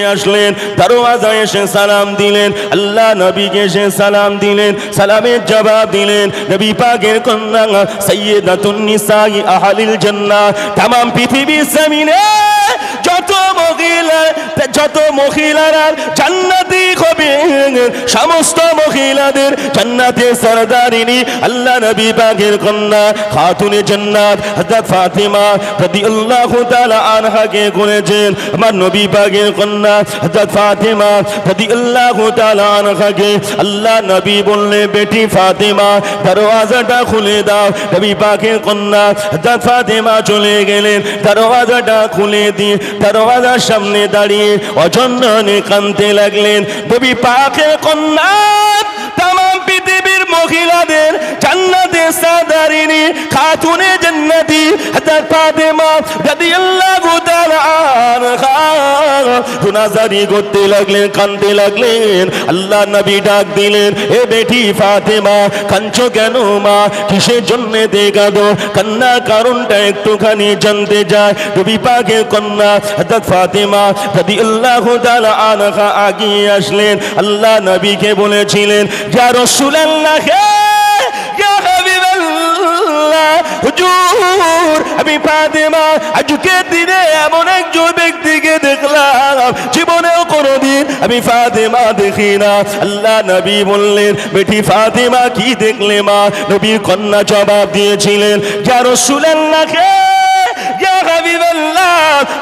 আসলেন, দরওয়াজায় এসে সালাম দিলেন, আল্লাহ নবীকে এসে সালাম দিলেন, সালামের জবাব দিলেন। নবী পাকের কন্যা সাইয়্যিদাতুন নিসাই আহলিল জান্নাহ, तमाम পৃথিবীর জমিনে যত মহিলারা জান্নাতি হবে, সমস্ত মহিলাদের জান্নাতের সরদারিনী আল্লাহ নবী পাকের কন্যা খাতুনে জান্নাত হযরত ফাতিমা রাদিয়াল্লাহু তাআলা আনহাকে করেছেন। আমার নবী পাকের কন্যা হযরত ফাতিমা রাদিয়াল্লাহু তাআলা আনহাকে আল্লাহ নবী বললেন, বেটি ফাতিমা দরওয়াজাটা খুলে দাও। নবী পাকের কন্যা হযরত ফাতিমা চলে গেলেন, দরওয়াজাটা খুলে দিয়ে দরওয়াজার সামনে দাঁড়িয়ে অজন্যে কাঁদতে লাগলেন। নবী পাকের কন্যা तमाम পৃথিবীর মহিলাদের জান্নাতের সরদারিনী খাতুনে জান্নাতি হযরত ফাতিমা রাদিয়াল্লাহু তাআলা আনহা গুনাহগারি করতে লাগলেন, কাঁদতে লাগলেন। আল্লাহ নবী ডাক দিলেন, এ বেটি ফাতিমা কাঁদছো কেন মা, কিসের জন্য কাঁদো? কান্নার কারণটা একটুখানি জানতে চায়। নবী পাকের কন্যা হযরত ফাতিমা রাদিয়াল্লাহু তাআলা আনহা আগিয়ে আসলেন, আল্লাহ নবীকে বলেছিলেন, ইয়া রাসূলুল্লাহ, ইয়া হাবিবাল্লাহ, হুজুর আমি ফাতিমা আজকের দিনে এমন একজন ব্যক্তিকে দেখলাম জীবনেও কোনোদিন আমি ফাতিমা দেখি না। আল্লাহ নবী বললেন, বেটি ফাতিমা কি দেখলে মা? নবীর কন্যা জবাব দিয়েছিলেন, ইয়া রাসূলুল্লাহ, ইয়া হাবিবাল্লাহ,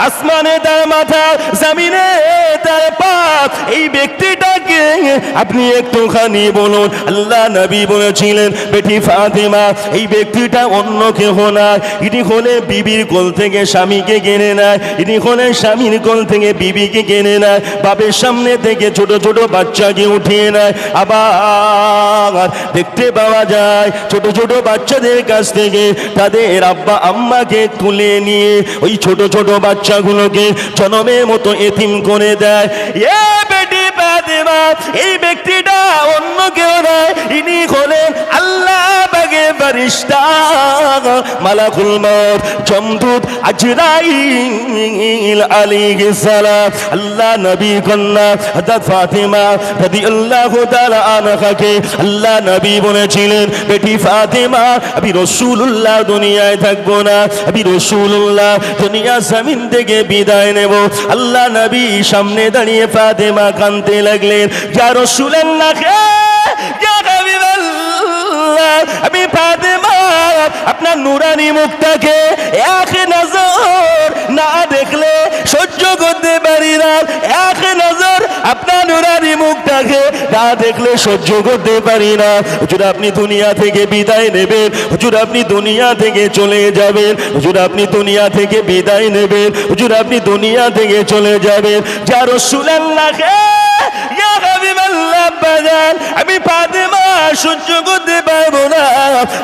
আসমানে তার মাথা, জমিনে তার পা, এই ব্যক্তিটাকে আপনি একটুখানি বলুন। আল্লাহ নবী বলেছিলেন, বেটি ফাতিমা এই ব্যক্তিটা অন্য কেহ না, ইনি হলে বিবির কোল থেকে স্বামীকে কেড়ে নেয়, ইনি হলে স্বামীর কোল থেকে বিবিকে কেড়ে নেয়, বাপের সামনে থেকে ছোট ছোট বাচ্চাকে উঠিয়ে নেয়। আবার দেখতে পাওয়া যায় ছোট ছোট বাচ্চাদের কাছ থেকে তাদের আব্বা আম্মাকে তুলে নিয়ে ওই ছোট ছোট বাচ্চাগুলোকে জনমের মতো এতিম করে দেয়। এ বেটি ফাতিমা এই ব্যক্তিটা অন্য কেউ নয়, ইনি হলেন আল্লাহ পাকের ফেরেশতা মালাকুল মউত জমদূত আজরাইল আলাইহিস সালাম। আল্লাহ নবী কন্যা হযরত ফাতিমা রাদিয়াল্লাহু তাআলা আনহাকে আল্লাহ নবী বলেছিলেন, বেটি ফাতিমা আমি রাসূলুল্লাহ দুনিয়ায় থাকবো না, আমি রাসূলুল্লাহ দুনিয়া জমিন থেকে বিদায় নেব। আল্লাহ নবী সামনে দাঁড়িয়ে ফাতিমা কাঁদতে লাগলেন, ইয়া রাসূলুল্লাহ, ইয়া হাবিবাল্লাহ, আমি ফাতিমা আপনার নুরানি মুখটাকে এক নজর না দেখলে সহ্য করতে পারি না, এক নজর আপনার নুরানি মুখটাকে না দেখলে সহ্য করতে পারি না। হুজুর আপনি দুনিয়া থেকে বিদায় নেবেন, হুজুর আপনি দুনিয়া থেকে চলে যাবেন, হুজুর আপনি দুনিয়া থেকে বিদায় নেবেন, হুজুর আপনি দুনিয়া থেকে চলে যাবেন। ইয়া রাসূলুল্লাহ, ইয়া হাবিবাল্লাহ, বাজান আমি ফাতিমা সহ্য করতে পারবো না।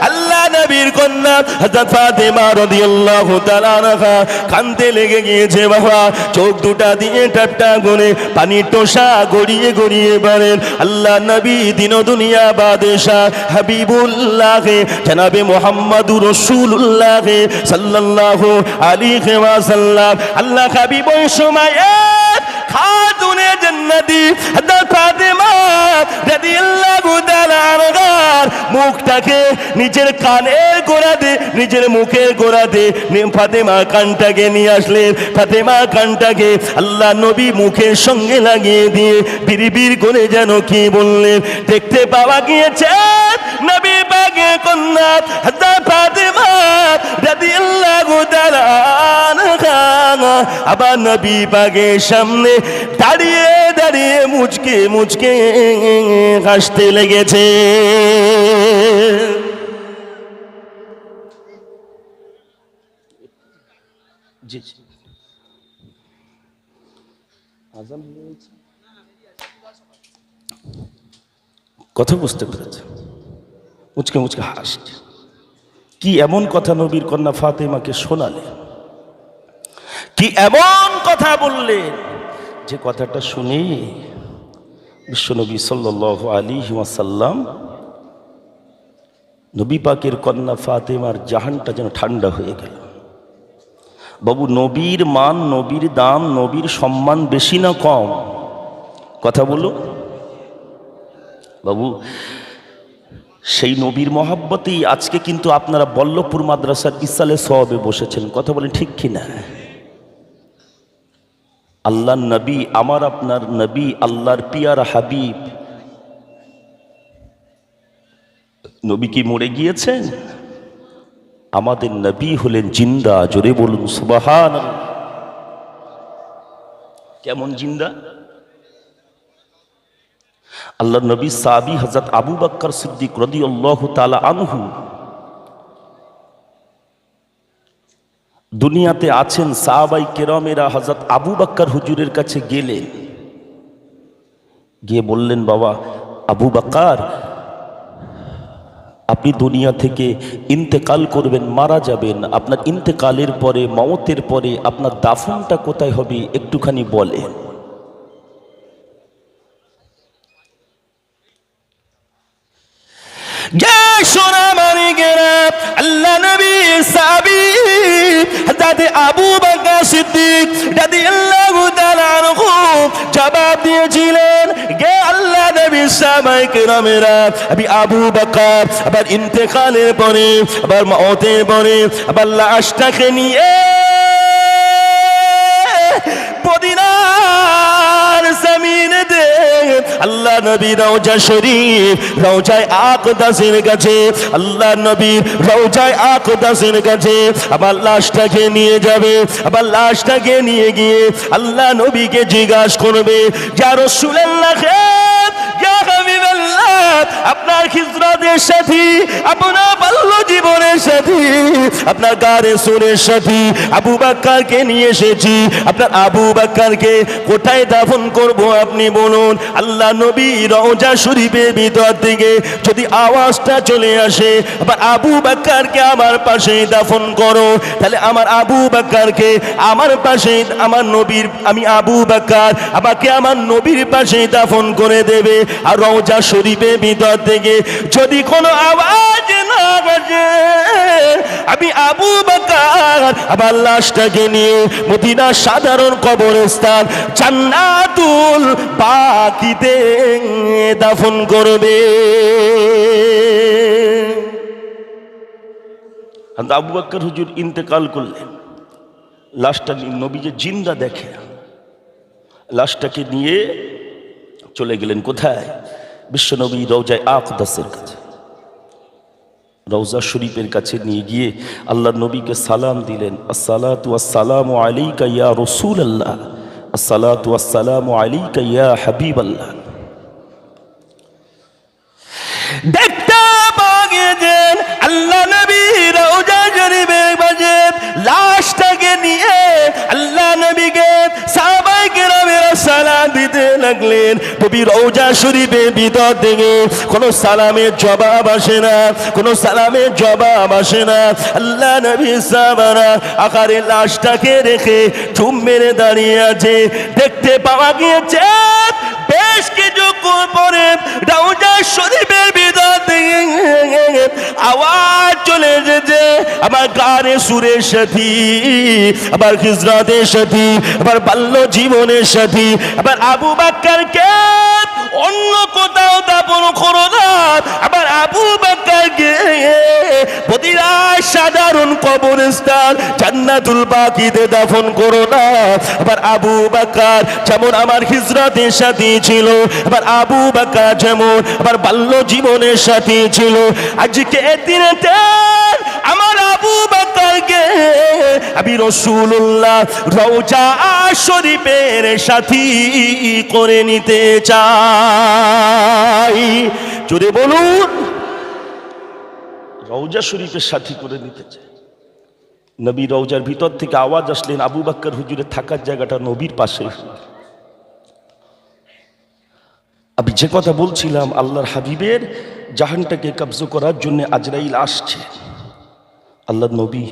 আল্লাহ নবীর কন্যা হযরত ফাতিমা রাদিয়াল্লাহু তাআলা আনহা কাঁদতে লেগে গিয়েছে বাবা, চোখ দুটা দিয়ে টাট্টা করে পানির টোসা গড়িয়ে গড়িয়ে বলেন, আল্লাহ নবী দিন দুনিয়া বাদশাহ হাবিবুল্লাহ জনাবে মুহাম্মদুর রাসূলুল্লাহ সাল্লাল্লাহু আলাইহি ওয়াসাল্লাম আল্লাহ হাবিব ওই সময় খাতুনে জান্নাতি হযরত ফাতিমা রাদিয়াল্লাহু তাআলা আনহার মুখটাকে নিজের কানের গোড়াতে, নিজের মুখের গোড়াতে ফাতিমা কানটাকে নিয়ে আসলেন। ফাতিমা কানটাকে আল্লাহ নবী মুখের সঙ্গে লাগিয়ে দিয়ে বিড়বিড় করে যেন কি বললেন। দেখতে পাওয়া গিয়েছে নবী পাকের কন্যা হযরত ফাতিমা রাদিয়াল্লাহু তাআলা আনহা আবার নবী পাকের সামনে দাঁড়িয়ে দাঁড়িয়ে মুচকে মুচকে হাসতে লেগেছে। কথা বুঝতে পেরেছে? মুচকে মুচকে হাসছে। কি এমন কথা নবীর কন্যা ফাতেমাকে শোনালে, কি এমন কথা বললেন যে কথাটা শুনে বিশ্বনবী সাল্লাল্লাহু আলাইহি ওয়াসাল্লাম নবী পাকের কন্যা ফাতেমার জাহানটা যেন ঠান্ডা হয়ে গেল। বাবু নবীর মান, নবীর দাম, নবীর সম্মান বেশি না কম? কথা বলো বাবু। সেই নবীর মহাব্বতেই আজকে কিন্তু আপনারা বল্লভপুর মাদ্রাসার ইসালে সওয়াবে বসেছেন। কথা বলেন ঠিক কিনা? আল্লাহর নবী, আমার আপনার নবী, আল্লাহর পিয়ার হাবিব, নবী কি মরে গিয়েছেন? আমাদের নবী হলেন জিন্দা। জোরে বলুন সুবহানাল্লাহ। কেমন জিন্দা? আল্লাহর নবী সাহাবী হযরত আবু বকর সিদ্দিক রাদিয়াল্লাহু তাআলা আনহু দুনিয়াতে আছেন। সাহাবাই কেরামেরা হযরত আবু বকর হুজুরের কাছে গেলেন, গিয়ে বললেন, বাবা আবু বকর, আপনি দুনিয়া থেকে ইন্তেকাল করবেন, মারা যাবেন। আপনার ইন্তেকালের পরে, মওতের পরে আপনার দাফনটা কোথায় হবে একটুখানি বলেন। আল্লাহ নবী সাহাবী হযরত আবু বকর সিদ্দিক রাদিয়াল্লাহু তাআলা আনহু জবাব দিয়েছিলেন, গে আল্লাহ নবী সাহাবায়ে কেরামেরা, আমি আবু বকর আবার ইন্তেকালের পরে, আবার মওতের পরে, আবার লাশটাকে নিয়ে মদিনার জমিনে দে আল্লাহ নবী রওজা শরীফ, রওজায়ে আকদাসের কাছে, আল্লাহ নবী রওজায়ে আকদাসের কাছে আবার লাশটাকে নিয়ে যাবে। আবার লাশটাকে নিয়ে গিয়ে আল্লাহ নবীকে জিজ্ঞাসা করবে, ইয়া রাসূলুল্লাহ, ইয়া হাবিবাল্লাহ, আপনার হিজরতের সাথী, আপনার বাল্য জীবনের সাথী, আপনার গারে সুরের সাথী আবু বকরকে নিয়ে এসেছি। আপনার আবু বকরকে কোথায় দাফন করব আপনি বলুন। আল্লাহ নবী রওজা শরীফের ভিতর থেকে যদি আওয়াজটা চলে আসে, আবার আবু বকরকে আমার পাশে দাফন করো, তাহলে আমার আবু বকরকে আমার পাশে, আমার নবীর, আমি আবু বকর আমাকে আমার নবীর পাশে দাফন করে দেবে। আর রওজা শরীফের ভিতর থেকে যদি কোনো আওয়াজ না আসে, আমি আবু বকর আবার লাশটাকে নিয়ে মদিনার সাধারণ কবরস্থান জান্নাতুল বাকিতে দাফন করবে। আবু বকর হুজুর ইন্তেকাল করলেন, লাশটা নবী যে জিন্দা দেখে, লাশটাকে নিয়ে চলে গেলেন কোথায়? বিশ্বনবী রওজায়ে আকদাসের কাছে, রওজা শরীফের কাছে নিয়ে গিয়ে আল্লাহর নবীকে সালাম দিলেন, আসসালাতু ওয়াসসালামু আলাইকা ইয়া রাসূলুল্লাহ, আসসালাতু ওয়াসসালামু আলাইকা ইয়া হাবিবাল্লাহ। দেখতে পাগেন আল্লাহ নবী রওজা শরীফের কাছে লাশটাকে নিয়ে আল্লাহ নবীকে সাহাবায়ে কেরামেরা সালাম দিতে লাগলেন। নবী রওজা শরীফের ভিতর থেকে কোনো সালামের জবাব আসে না, কোনো সালামের জবাব আসে না। আল্লাহ নবী সাহাবারা আকারে লাশটাকে রেখে চুপ মেরে দাঁড়িয়ে আছে। দেখতে পাওয়া গিয়েছে বেশ কিছুক্ষণ পরে রওজা শরীফের ভিতর থেকে আওয়াজ চলে এসেছে, আবার গানে সুরের সাথী, আবার হিজরতের সাথী, আবার বাল্য জীবনের সাথী, আবার আবু বকরকে অন্য কোথাও দাফন করো না, আবার আবু বকরকে মদিনার সাধারণ কবরস্থান জান্নাতুল বাকিতে দাফন করো না। আবার আবু বকর যেমন আমার হিজরতের সাথী ছিল, আবার আবু বকর যেমন আমার বাল্য জীবনের সাথী ছিল, আজকে দিনেতে আমার আবু বকরকে আমি রাসূলুল্লাহ রওজা শরীফের সাথী করে নিতে চাই। জোরে বলুন, রওজা শরীফের সাথী করে নিতে চাই। নবী রওজার ভিতর থেকে আওয়াজ আসলেন, আবু বকর হুজুরের থাকার জায়গাটা নবীর পাশে। আমি যে কথা বলছিলাম, আল্লাহর হাবিবের জাহানটাকে কবজা করার জন্য আজরাইল আসছে। আল্লাহর নবী,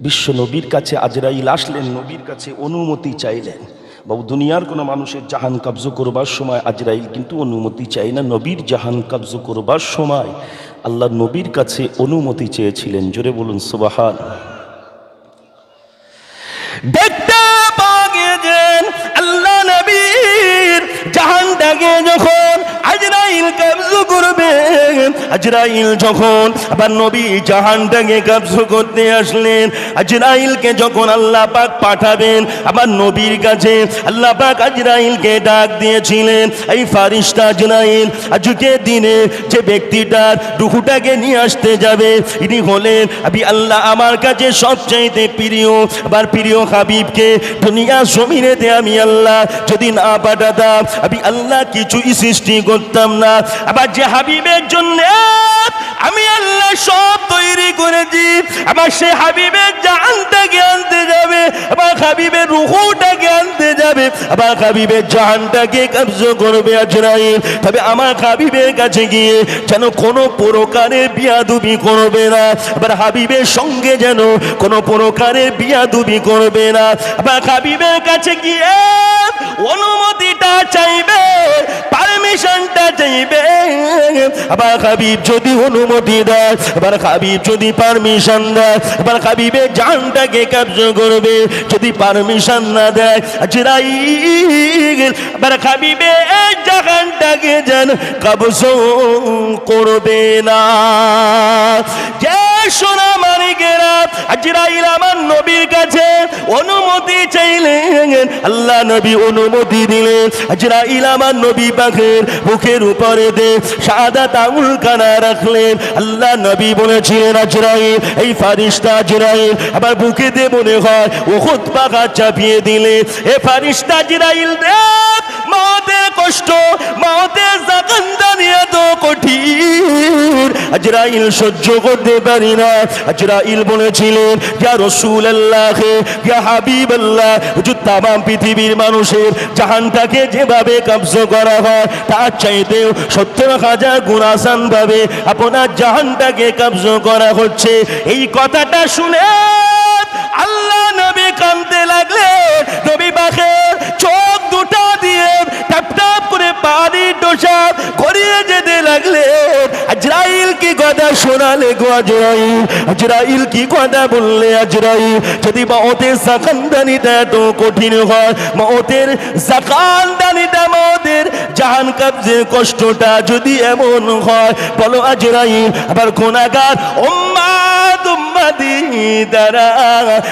বিশ্ব নবীর কাছে আজরাইল আসলেন, নবীর কাছে অনুমতি চাইলেন। বাবু দুনিয়ার কোনো মানুষের জাহান কবজা করবার সময় আজরাইল কিন্তু অনুমতি চাই না, নবীর জাহান কবজা করবার সময় আল্লাহর নবীর কাছে অনুমতি চেয়েছিলেন। জোরে বলুন সুবহান। দেখতে পাওয়া গিয়েছেন আল্লাহ নবীর জাহানটাকে যখন আজরাইল কবজা করবে, আজরাইল যখন আবার নবী জাহানটাকে কবজা করতে আসলেন, আজরাইলকে যখন আল্লাহ পাক পাঠাবেন আবার নবীর কাছে, আল্লাহ পাক আজরাইলকে ডাক দিয়েছিলেন, এই ফারিস্তা আজরাইল আজকের দিনে যে ব্যক্তিটার রূহটাকে নিয়ে আসতে যাবে ইনি হলেন আমি আল্লাহ আমার কাছে সবচাইতে প্রিয়, আবার প্রিয় হাবিবকে দুনিয়া জমিনেতে আমি আল্লাহ যদি না পাঠাতাম আমি আল্লাহ কিছুই সৃষ্টি করতাম না। আবার যে হাবিবের জন্য আমি আল্লাহ সব তৈরি করেছি, আবার সে হাবিবের জানটাকে আনতে যাবে, আবার হাবিবের রূহটাকে আনতে যাবে, আবার হাবিবের জানটাকে কবজা করবে আজরাইল। তবে আমার হাবিবের কাছে গিয়ে যেন কোনো প্রকারের বিয়াদবি করবে না, আবার হাবিবের সঙ্গে যেন কোনো প্রকারের বিয়াদবি করবে না। আবার হাবিবের কাছে গিয়ে অনুমতিটা চাইবে, পারমিশনটা চাইবে। আবার হাবিব যদি অনুমতি দেয়, আবার হাবিব যদি পারমিশন দেয়, আবার হাবিবের জানটাকে কবজা করবে। যদি পারমিশন না দেয় আজরাইল আবার হাবিবের জানটাকে যেন কবজা করবে না। যে সোনা মানিকেরা আজরাইল আমার নবীর কাছে অনুমতি চাইলেন, আল্লাহ নবী অনুমতি দিলেন। আজরাইল আমার নবী পাকের বুকের উপরে দে শাহাদাত আঙুল কানা রাখলেন। আল্লাহ নবী বলেছিলেন আজরাইল, এই ফারিস্তা আজরাইল আবার বুকে দে মনে হয় উহুদ পাহাড় চাপিয়ে দিলে। এ ফারিস্তা আজরাইল দে মওতের কষ্ট, মওতের জাকান্দানি এত কঠিন আজরাইল সহ্য করতে পারি না। আজরাইল বলেছিলেন ইয়া রাসূলুল্লাহ, ইয়া হাবিবাল্লাহ, যে তামাম পৃথিবীর মানুষের জাহানটাকে যেভাবে কবজা করা হয় তার চাইতেও 70,000 গুণ আসান ভাবে আপনার জাহানটাকে কবজা করা হচ্ছে। এই কথাটা শুনে আল্লাহ নবী কাঁদতে লাগলেন। নবী পাকের চোখ দুটো দিয়ে টপ টপ করে পানি টোসা গড়িয়ে যেতে লাগলেন। আজরাইল কি কথা শোনালে গো আজরাইল, আজরাইল কি কথা বললে আজরাইল। যদি মওতের জাকান্দানিটা এত কঠিন হয়, মওতের জাকান্দানিটা, মওতের জাহান কবজের কষ্টটা যদি এমন হয়, বলো আজরাইল আবার গুনাহগার উম্মত উম্মতি দ্বারা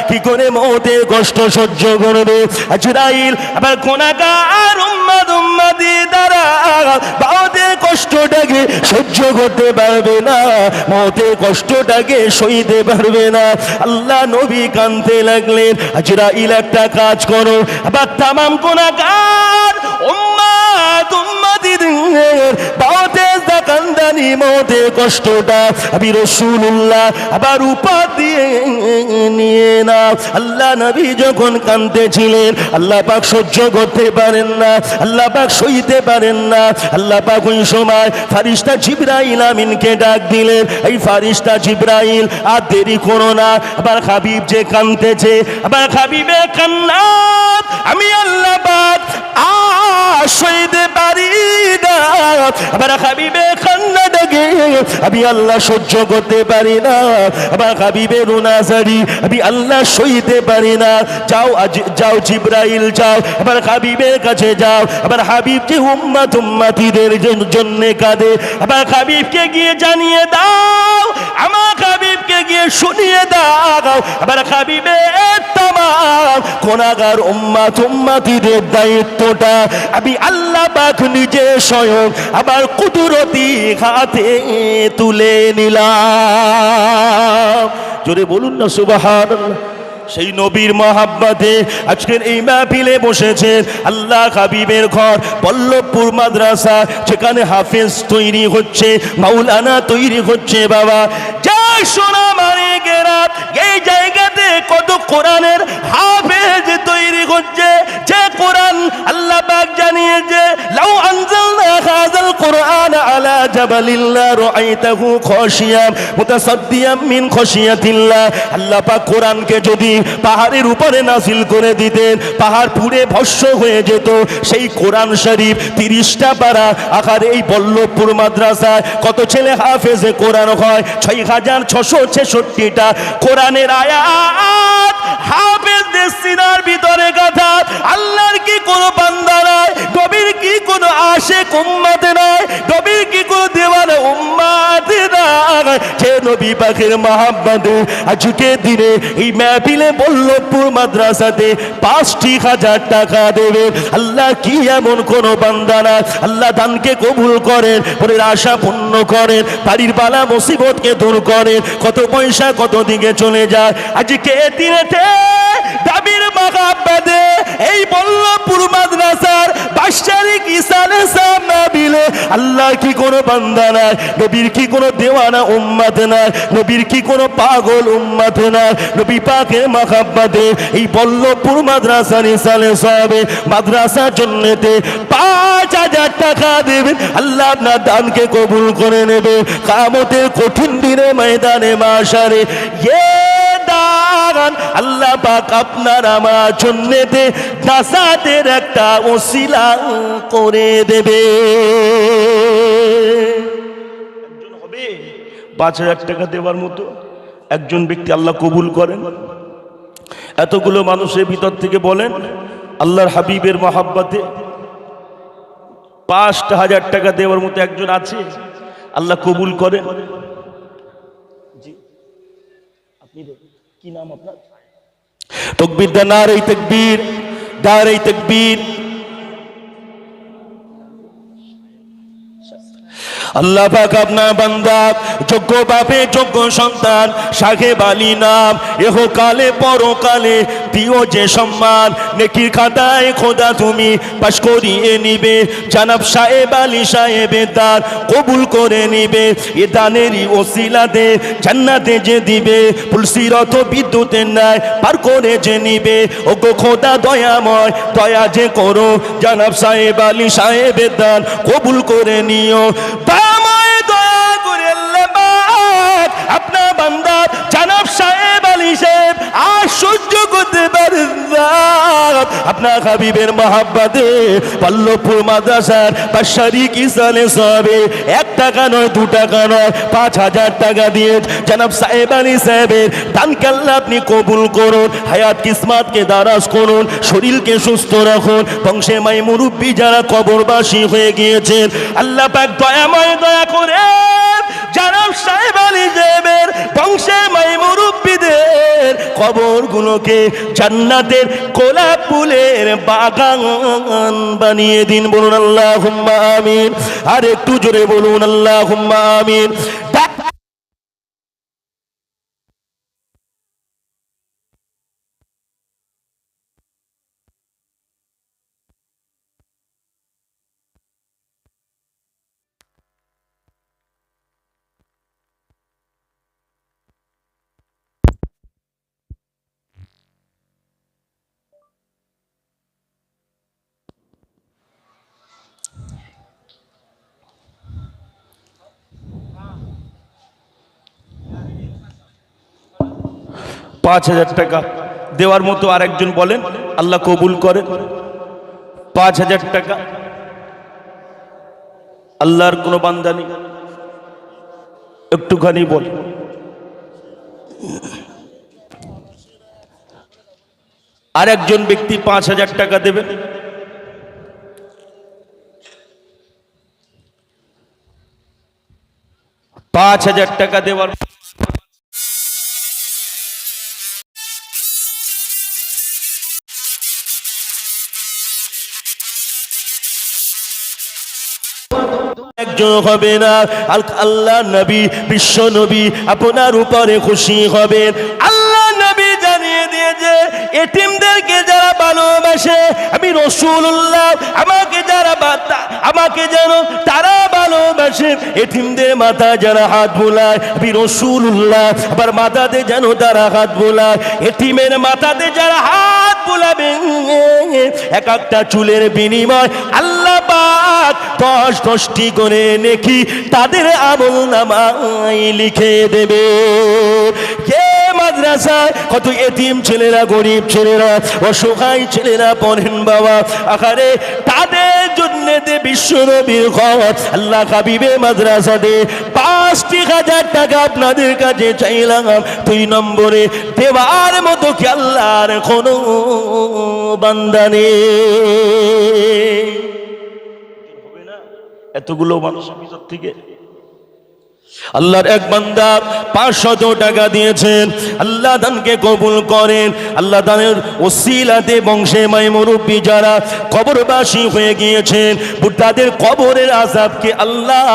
কি করে মওতের কষ্ট সহ্য করবে। আজরাইল আবার গুনাহগার উম্মত উম্মতি দ্বারা মওতের কষ্টটাকে সহ্য করতে পারবে না, মওতের কষ্টটাকে সইতে পারবে না। আল্লাহ নবী কাঁদতে লাগলেন। আজরাইল একটা কাজ করো, আবার তামাম গুনাহগার উম্মত উম্মতিদের মওতের জাকান্দানি, মওতের কষ্টটা আমি রাসূলুল্লাহ আবার উপর দিয়ে নিয়ে না। আল্লাহ নবী যখন কাঁদতেছিলেন আল্লাহ পাক সহ্য করতে পারেন না, আল্লাহ পাক সইতে পারেন না। আল্লাহ পাক ওই সময় ফারিস্তা জিবরাইল আমিনকে ডাক দিলেন, এই ফারিস্তা জিবরাইল আর দেরি করো না, আবার হাবিব যে কাঁদতেছে, আবার হাবিবের কান্না আমি আল্লাহ পাক সইতে পারি না, আবার হাবিবের কান্নাটাকে আমি আল্লাহ সহ্য করতে পারি না, আবার হাবিবের রুনাজারি আমি আল্লাহ সইতে পারি না। যাও যাও জিবরাইল যাও, আবার হাবিবের কাছে যাও, আবার হাবিব যে উম্মত উম্মতিদের জন্য কাঁদে, আবার হাবিবকে গিয়ে জানিয়ে দাও, আমার হাবিবকে গিয়ে শুনিয়ে দাও, আবার হাবিবের তামাম গুনাহগার উম্মত উম্মতিদের দায়িত্বটা আমি আল্লাহ পাক নিজে স্বয়ং আবার কুদরতি হাতে তুলে নিলাম। জোরে বলুন না সুবহানাল্লাহ। সেই নবীর মহাব্বতে আজকের এই মাহফিলে বসেছেন আল্লাহ হাবিবের ঘর পল্লবপুর মাদ্রাসা, যেখানে হাফেজ তৈরি হচ্ছে, মাওলানা তৈরি হচ্ছে। বাবা যা সোনা মানিকেরা, এই জায়গাতে কত কোরআনের হাফেজ তৈরি হচ্ছে, যে কোরআন আল্লাহ পাক জানিয়েছে লাউ আনজালনা হাযাল কোরআন আলা জাবালিল্লাহ রাআইতাহু খাশিয়াম মুতাসাদ্দিয়াম মিন খাশিয়াতিল্লাহ। আল্লাহ পাক কোরআনকে যদি পাহাড়ের উপরে নাযিল করে দিতেন, পাহাড় পুড়ে ভস্ম হয়ে যেত। সেই কোরআন শরীফ 30টা পারা আকার এই বল্লভপুর মাদ্রাসায় কত ছেলে হাফেজে কোরআন হয়? 6666টা কোরআনের আয়াত হাফেজদের সিনার ভিতরে গাথা। আল্লাহর কি কোনো বান্দা নাই? নবীর কি কোনো আশিক উম্মত নাই? নবীর কি কোনো দেওয়ানা উম্মত নাই? যে নবী পাকের মহব্বতে আজকে দিনে এই মাহফিলে বল্লভপুর মাদ্রাসাতে 5,000 টাকা দেবে। আল্লাহ কি এমন কোনো বান্দা না? আল্লাহ দানকে কবুল করেন, মনের আশা পূর্ণ করেন, বাড়ির বালা মুসিবতকে দূর করেন। কত পয়সা কত দিকে চলে যায়। আজকে দিনেতে দাবির মহব্বতে এই বল্লভপুর মাদ্রাসার বাৎসরিক ইসালে সামাবিলে আল্লাহ কি কোনো বান্দা নাই? নবীর কি কোনো দেওয়ানা উম্মত নাই? নবীর কি কোনো পাগল উম্মত নাই? নবী পাকের মহব্বতে এই বল্লভপুর মাদ্রাসার ইসালে সাহাবে মাদ্রাসার জন্যতে 5,000 টাকা দেবেন। আল্লাহ আপনার দানকে কবুল করে নেবে। কিয়ামতের কঠিন দিনে ময়দানে মাশারে দান আল্লাহ পাক আপনার আমার জন্যতে নাসাতের একটা ওসিলা করে দেবে। একজন হবে 5,000 টাকা দেওয়ার মতো একজন ব্যক্তি আল্লাহ কবুল করেন। এতগুলো মানুষের ভিতর থেকে বলেন আল্লাহর হাবিবের মহব্বতে 5,000 টাকা দেওয়ার মতো একজন আছে? আল্লাহ কবুল করেন। জি, আপনি কি নাম আপনার? তাকবীর দেন, নারে তাকবীর, নারে তাকবীর। আল্লাহ পাক আপনার বান্দা যোগ্য বাপে যোগ্য সন্তান সাহেব আলী নাম ইহকালে পরকালে দিও যে সম্মান নেকির খাতায় খোদা তুমি পাশ করিয়ে নিবে। জানাব সাহেব আলী সাহেবের দান কবুল করে নিবে। এ দানেরই ওসিলাতে জান্নাতে যে দিবে পুলসিরত বিদ্যুতের ন্যায় পার করে যে নিবে। ওগো খোদা দয়াময় দয়া যে করো, জানাব সাহেব আলী সাহেবের দান কবুল করে নিও। আপনার বান্দা জানাব সাহেব আলী সাহেব আর সহ্য করতে পারেন না। আপনার হাবিবের মহব্বতে বল্লভপুর মাদ্রাসার বাৎসরিক ইসালে সাহাবে 1 টাকা নয় 2 টাকা নয় 5,000 টাকা দিয়ে জানাব সাহেব আলী সাহেবের দানকে আল্লাহ আপনি কবুল করুন। হায়াত কিসমতকে দারাজ করুন, শরীরকে সুস্থ রাখুন। বংশে মাই মুরব্বী যারা কবরবাসী হয়ে গিয়েছেন আল্লাহ পাক দয়াময় দয়া করে জানাব সাহেব আলী সাহেবের বংশে মাই মুরব্বীদের কবরগুলোকে জান্নাতের গোলাপ ফুলের বাগান বানিয়ে দিন। বলুন আল্লাহুম্মা আমিন। আর একটু জোরে বলুন আল্লাহুম্মা আমিন। 5,000 টাকা দেওয়ার মতো আরেকজন বলেন আল্লাহ কবুল করেন। 5,000 টাকা আল্লাহর কোনো বান্দা নেই? একটুখানি বল। আরেকজন ব্যক্তি 5,000 টাকা দেবেন। $5,000 টাকা দেওয়ার একজন হবে না। আল্লাহ নবী বিশ্ব নবী আপনার উপরে খুশি হবেন। আল্লাহ নবী জানিয়ে দিয়েছে এতিমদেরকে যারা ভালোবাসে আমি রাসূলুল্লাহ আমাকে যেন তারা ভালোবাসে। এতিমদের মাথা যারা হাত বোলায় আমি রাসূলুল্লাহ আবার মাথাতে যেন তারা হাত বোলায়। এতিমের মাথাতে যারা হাত বোলাবে এক একটা চুলের বিনিময় আল্লাহ পাক 10টি করে নেকি তাদের আমল নামায় লিখে দেবে। কে মাদ্রাসায় কত এতিম ছেলেরা, গরিব ছেলেরা, অসহায় ছেলেরা পড়েন বাবা, আখারে তাদের জন্য দে বিশ্বনবীর ঘর আল্লাহ হাবিবে মাদ্রাসাতে 5,000 টাকা আপনাদের কাছে চাইলাম। 2 নম্বরে দেওয়ার মতো কি আল্লাহর কোনো বান্দা নেই? হবে না এতগুলো মানুষের ভিতর থেকে? আল্লাহর এক বান্দা 500 টাকা দিয়েছেন, আল্লাহ দানকে কবুল করেন। আল্লাহ দানের ওসিলাতে বংশে মাই মুরব্বী যারা কবরবাসী হয়ে গিয়েছেন, তাদের কবরের আযাবকে আল্লাহ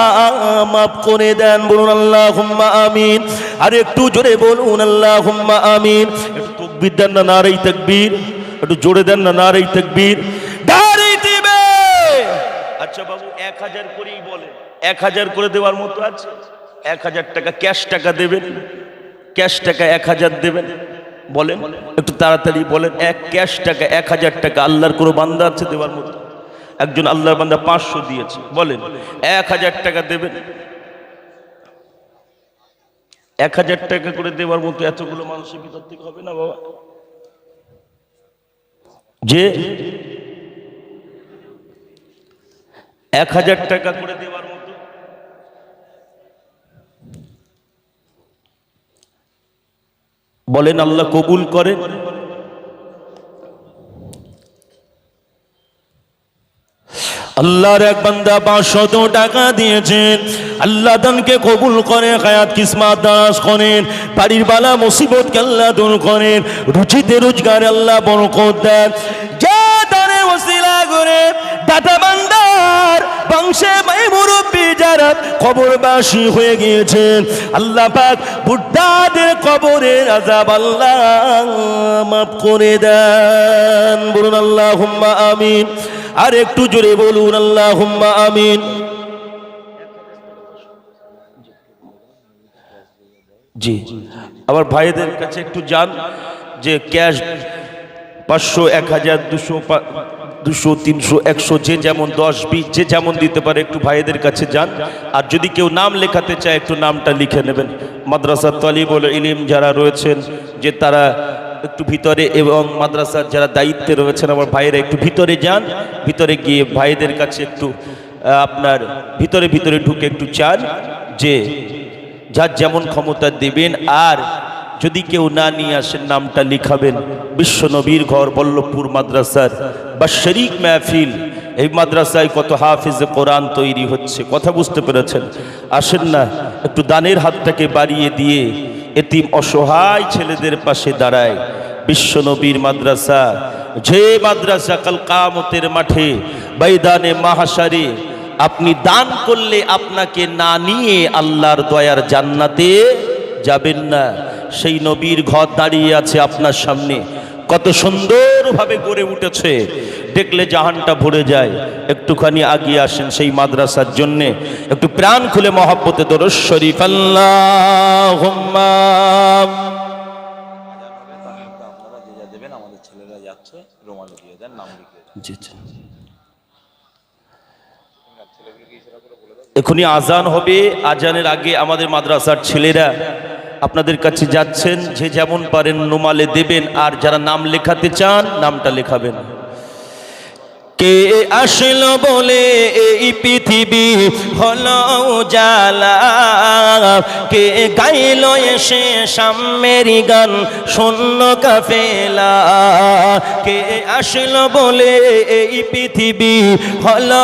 মাফ করে দেন। বলুন আল্লাহুম্মা আমিন। আর একটু জোরে বলুন আল্লাহুম্মা আমিন। একটু তাকবীর দেন না, নারে তাকবীর। একটু জোরে দেন না, নারে তাকবীর। দাঁড়ি দিবে। আচ্ছা বাবু 1000 করেই বলেন, 1000 করে দেওয়ার মতো আছে? 1000 টাকা ক্যাশ টাকা দেবেন, ক্যাশ টাকা 1000 দেবেন? বলেন একটু তাড়াতাড়ি বলেন। ক্যাশ টাকা 1000 টাকা আল্লাহর কোনো বান্দা আছে দেওয়ার মতো? একজন আল্লাহর বান্দা 500 দিয়েছে, বলেন 1000 টাকা দেবেন? 1000 টাকা করে দেওয়ার মতো এতগুলো মানুষের ভিতর থেকে হবে না বাবা? যে 1000 টাকা করে দেওয়ার মতো বলেন, আল্লাহ কবুল করেন। আল্লাহর এক বান্দা 500 টাকা দিয়েছেন, আল্লাহ দানকে কবুল করে, হায়াত কিসমত দারাজ করেন, বাড়ির বালা মুসিবতকে আল্লাহ দূর করেন, রুচিতে রোজগারে আল্লাহ বরকত দেন। যে দানে ওসিলা করে দাতা বান্দার বংশে মাই মুরব্বী যারা কবরবাসী হয়ে গিয়েছেন, আল্লাহ পাক বুঢ়াদের কবরের আযাব আল্লাহ মাফ করে দেন। বলুন আল্লাহুম্মা আমিন। আর একটু জোরে বলুন আল্লাহুম্মা আমিন। জি, আবার ভাইদের কাছে একটু যান যে ক্যাশ 500, 1000, 200, 300, 100 যে যেমন 10, 20 যে যেমন দিতে পারে একটু ভাইদের কাছে যান। আর যদি কেউ নাম লেখাতে চায় একটু নামটা লিখে নেবেন। মাদ্রাসার তালিবুল ইলম যারা রয়েছেন যে তারা একটু ভিতরে, এবং মাদ্রাসার যারা দায়িত্বে রয়েছেন আমার ভাইয়েরা একটু ভিতরে যান। ভিতরে গিয়ে ভাইদের কাছে একটু আপনার ভিতরে ভিতরে ঢুকে একটু চান যে যার যেমন ক্ষমতা দেবেন। আর যদি কেউ না নিয়ে আসেন নামটা লিখাবেন। বিশ্ব নবীর ঘর বল্লভপুর মাদ্রাসার বাৎসরিক মাহফিল, এই মাদ্রাসায় কত হাফিজ কোরআন তৈরি হচ্ছে, কথা বুঝতে পেরেছেন? আসেন না একটু দানের হাতটাকে বাড়িয়ে দিয়ে এতিম অসহায় ছেলেদের পাশে দাঁড়ায়। বিশ্ব নবীর মাদ্রাসা, যে মাদ্রাসা কাল কিয়ামতের মাঠে ময়দানে মাহশারে আপনি দান করলে আপনাকে না নিয়ে আল্লাহর দয়ার জান্নাতে যাবেন না। সেই নবীর ঘর দাঁড়িয়ে আছে আপনার সামনে, কত সুন্দরভাবে গড়ে উঠেছে, দেখলে জাহানটা ভরে যায়। একটুখানি আগিয়ে আসেন সেই মাদ্রাসার জন্যে, একটু প্রাণ খুলে মহব্বতে দরুদ শরীফ আল্লাহুম্মা। আপনারা যে যা দেবেন, আমাদের ছেলেরা যাচ্ছে, রুমালে দিয়ে দেন, নাম লিখে দেন। জি জি, এখনই আজান হবে। আজানের আগে আমাদের মাদ্রাসার ছেলেরা আপনাদের কাছে যাচ্ছেন, যে যেমন পারেন রুমালে দেবেন। আর যারা নাম লেখাতে চান নামটা লেখাবেন। কে আসলো বলে এই পৃথিবী হলো জালা, কে গাইল এসে সাম্যের গান শূন্য কাফেলা। কে আসলো বলে এই পৃথিবী হলো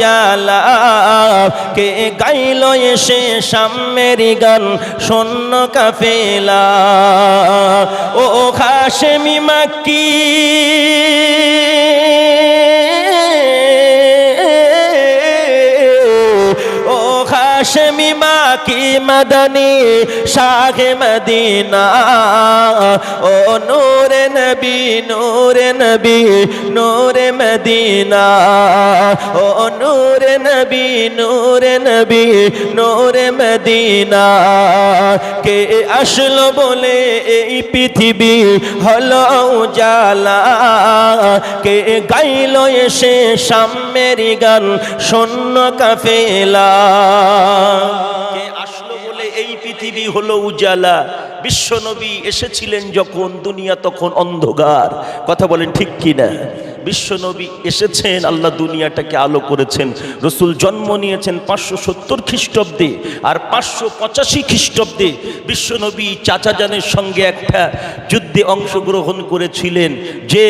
জালা, কে গাইল এসে সাম্যের গান শূন্য কাফেলা। ও হাশেমি মাক্কি হাশমি মাকি মাদানী শাহে মদিনা ও নূরে নবী নূরে নবী নূরে মদিনা ও নূরে নবী নূরে নবী নূরে মদিনা কে আসলো বলে এই পৃথিবী হলো উজালা কে গাইলো এসে সাম্যের গান শূন্য কাফেলা কে আসলো বলে এই পৃথিবী হলো উজালা বিশ্ব নবী এসেছিলেন যখন দুনিয়া তখন অন্ধকার কথা বলেন ঠিক কিনা বিশ্ব নবী এসেছেন আল্লাহ দুনিয়াটাকে আলো করেছেন রসুল জন্ম নিয়েছেন 570 খ্রিস্টাব্দে আর 585 খ্রিস্টাব্দে বিশ্ব নবী চাচা জানের সঙ্গে একটা যুদ্ধে অংশগ্রহণ করেছিলেন যে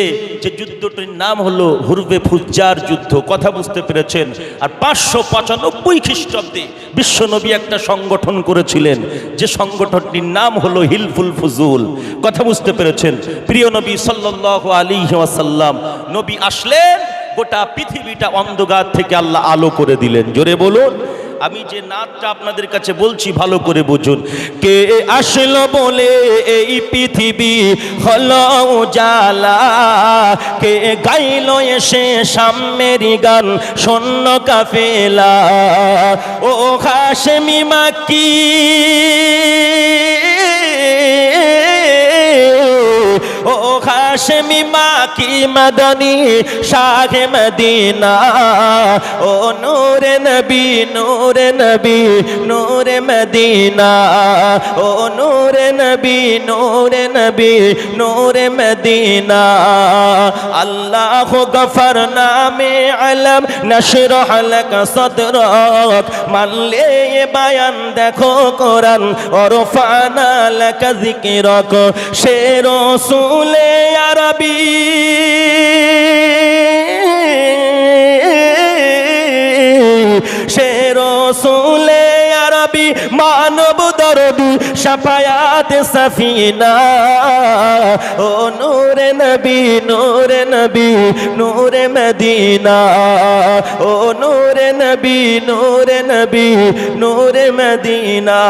যুদ্ধটির নাম হলো হুরবে ফুজ্জার যুদ্ধ কথা বুঝতে পেরেছেন আর 595 খ্রিস্টাব্দে বিশ্ব নবী একটা সংগঠন করেছিলেন যে সংগঠনটির নাম হলো হিলফুল ফুজুল কথা বুঝতে পেরেছেন প্রিয় নবী সাল্লাল্লাহু আলাইহি ওয়াসাল্লাম নবী আসলেন গোটা পৃথিবীটা অন্ধকার থেকে আল্লাহ আলো করে দিলেন জোরে বলুন আমি যে নাতটা আপনাদের কাছে বলছি ভালো করে বুঝুন কে আসলো বলে এই পৃথিবী হলো উজালা কে গাইলো এসে সাম্যের গান শূন্য কাফেলা ও হাশমি মাকি ও হাশমি মাকি মাদানী শাহে মদিনা ও নূরে নবী নূরে নবী নূরে মদিনা ও নূরে নবী নূরে নবী নূরে মদিনা আল্লাহ গফর নামে আলম নশরহ লাক সদরক মানলে বয়ান দেখো কোরআন और ফানা লাক যিকরক সে রসুলে আরবি সে রসুলে আরবি মানব দরদি শাফায়াত সফিনা ও নূরে নবী নূরে নবী নূরে মদিনা ও নূরে নবী নূরে নবী নূরে মদিনা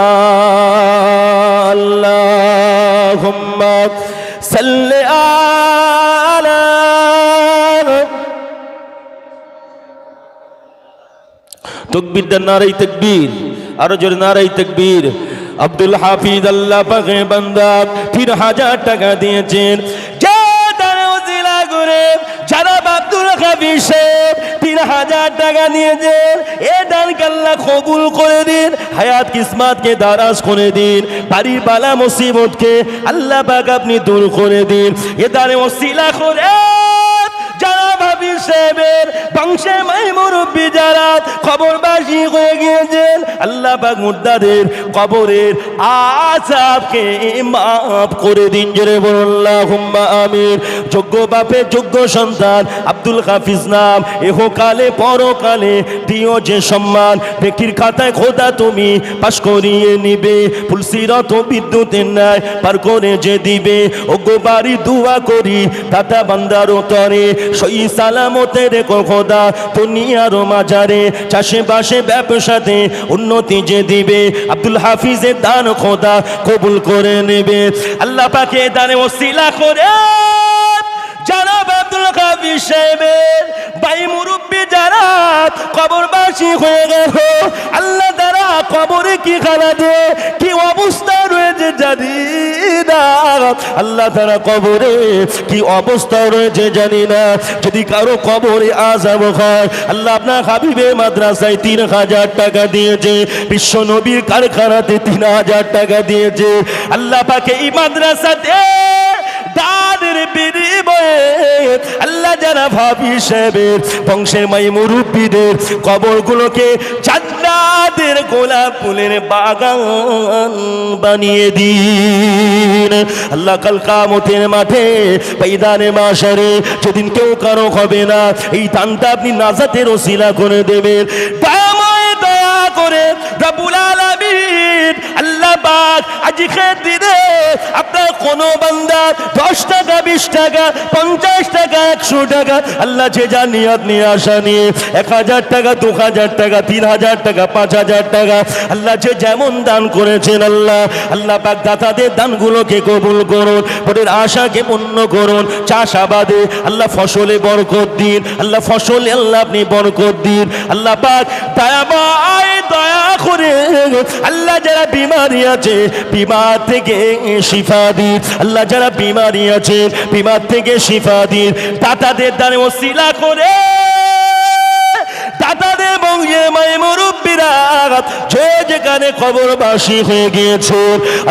আল্লাহুম্মা সাল্লি আলা তকবীর দেন নারায়ে তাকবীর আরো জোরে নারায়ে তাকবীর আব্দুল হাফিজ আল্লাহ পাকের বান্দা 3000 টাকা দিয়েছেন যে দানে ওসিলা করে জনাব আব্দুল হাফিজ সাহেব 3000 টাকা দিয়েছেন এই দানকে আল্লাহ কবুল করে দিন হায়াত কিসমতকে দারাজ করে দিন বাড়ির বালা মুসিবতকে আল্লাহ পাক আপনি দূর করে দিন এই দানে ওসিলা করে জনাব হাফিজ সাহেবের বংশে মুরব্বি যারা কবরবাসী হয়ে গিয়েছেন আল্লাহ পাক মুর্দাদের কবরের আযাবকে মাফ করে দিন জোরে বলুন আল্লাহুম্মা আমিন যোগ্য বাপের যোগ্য সন্তান আব্দুল হাফিজ নাম ইহকালে পরকালে দিও যে সম্মান ব্যক্তির খাতায় খোদা তুমি পাশ করিয়ে নিবে ফুলসিরাত বিদ্যুতের ন্যায় পার করে যে দিবে ওগো বাড়ি দোয়া করি দাতা বান্দার তরে সই সালামতে রেখো খোদা দুনিয়ার মাঝারে চাষে বাসে ব্যবসাতে উন্নতি যে দিবে আব্দুল হাফিজের দান খোদা কবুল করে নেবে আল্লাহ পাকে দানে ওসিলা করে জনাব আব্দুল হাফিজ সাহেবের ভাই মুরব্বি যারা কবরবাসী হয়ে গেল আল্লাহ দ্বারা কবরে কি খানাতে কি অবস্থা রয়েছে জানি না আল্লাহ দ্বারা কবরে কি অবস্থা রয়েছে জানি না যদি কারো কবরে আযাব হয় আল্লাহ আপনার হাবিবের মাদ্রাসায় 3000 টাকা দিয়েছে বিশ্ব নবীর কারখানাতে 3000 টাকা দিয়েছে আল্লাহ পাকে এই মাদ্রাসাতে দানের বিনিময়ে আল্লাহ যারা হাফিজ সাহেবের বংশের মাই মুরব্বিদের কবরগুলোকে জান্নাতের গোলাপ ফুলের বাগান বানিয়ে দিন আল্লাহ কাল কিয়ামতের মাঠে ময়দানে মাশারে যেদিন কেউ কারো হবে না এই দানটা আপনি নাজাতের ওসিলা করে দেবেন দয়া করে রব্বুল আলামিন আল্লাহ পাক আজকের দিনে আপনার কোন বান্দা 10 টাকা 20 টাকা 50 টাকা 100 টাকা আল্লাহ যে যা নিয়ত নিয়ে আসা নিয়ে 1000 টাকা 2000 টাকা 3000 টাকা 5000 টাকা আল্লাহ যে যেমন দান করেছেন আল্লাহ আল্লাহ পাক দাতাদের দানগুলোকে কবুল করুন, ওদের আশাকে পূর্ণ করুন। চাষাবাদে আল্লাহ ফসলে বরকত দিন, আল্লাহ ফসলে আল্লাহ আপনি বরকত দিন। আল্লাহ পাক দয়া করে আল্লাহ যারা বিমারি আছে বিমার থেকে শিফা দিন, আল্লাহ যারা বিমারি আছে বিমার থেকে শিফা দিন। দাতাদের দ্বারে ওসিলা করে দাদাদের বংশে মাই মুরব্বীরা যে যেখানে কবরবাসী হয়ে গিয়েছে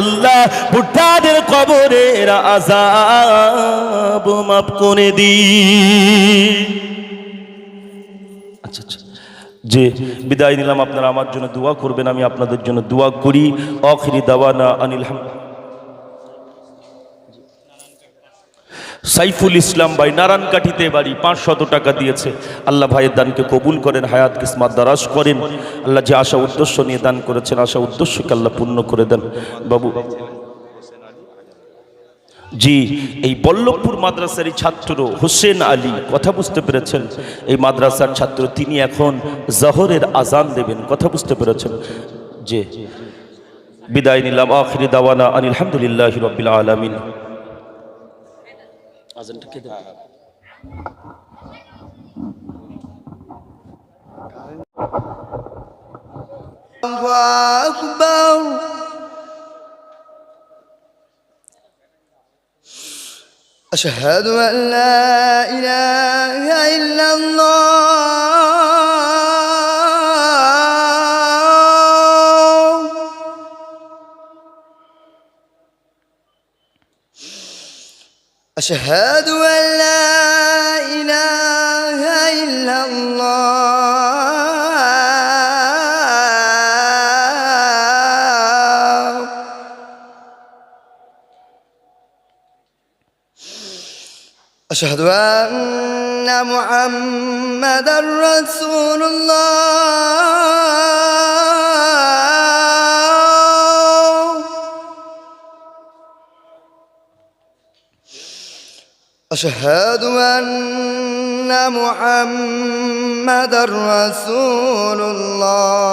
আল্লাহ বুঢ়াদের কবরের আযাব মাফ করে দিন। আচ্ছা আচ্ছা যে বিদায় নিলাম, আপনারা আমার জন্য দোয়া করবেন, আমি আপনাদের জন্য দোয়া করি। আখিরি দাওয়ানা আনিল হামদুলিল্লাহ। সাইফুল ইসলাম ভাই নারায়ণকাঠিতে বাড়ি 500 টাকা দিয়েছে। আল্লাহ ভাইয়ের দানকে কবুল করেন, হায়াত কিসমত দারাজ করেন। আল্লাহ যে আশা উদ্দেশ্য নিয়ে দান করেছেন আশা উদ্দেশ্যকে আল্লাহ পূর্ণ করে দেন। বাবু জি এই বল্লভপুর মাদ্রাসার ছাত্র হোসেন আলী, কথা বুঝতে পেরেছেন? এই মাদ্রাসার ছাত্র, তিনি এখন জহরের আজান দেবেন, কথা বুঝতে পেরেছেন? যে বিদায় নিলাম। আখিরি দাওয়ানা আনিল হামদুলিল্লাহি রাব্বিল আলামিন। আজানটা কে দেবে? আল্লাহু আকবার। আশহাদু আন লা ইলাহা ইল্লাল্লাহ। আশহাদু আন লা ইলাহা ইল্লাল্লাহ। أشهد أن محمدًا رسول الله. أشهد أن محمدًا رسول الله.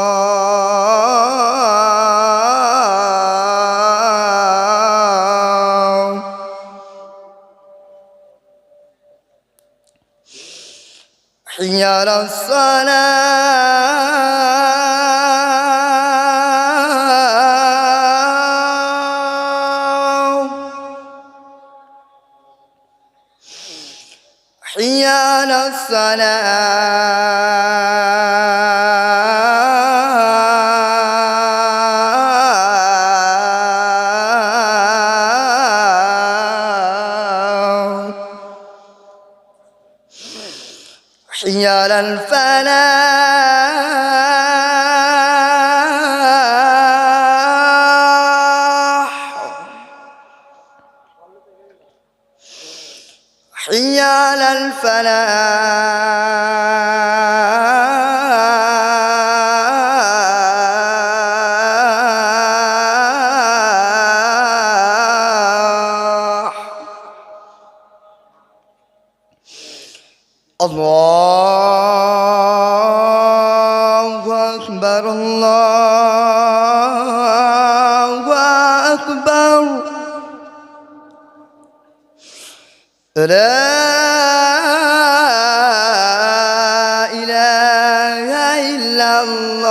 حي على الصلاة. حي على الصلاة. حي على الفلاح. حي على الفلاح. الله أكبر الله أكبر. لا إله إلا الله.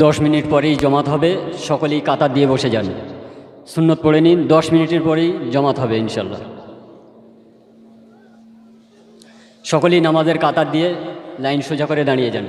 10 মিনিট পরেই জমাত হবে, সকলেই কাতার দিয়ে বসে যান। সুন্নত পড়ে নিন, 10 মিনিটের পরেই জমাত হবে ইনশাল্লাহ। সকলেই নামাজের কাতার দিয়ে লাইন সোজা করে দাঁড়িয়ে যান।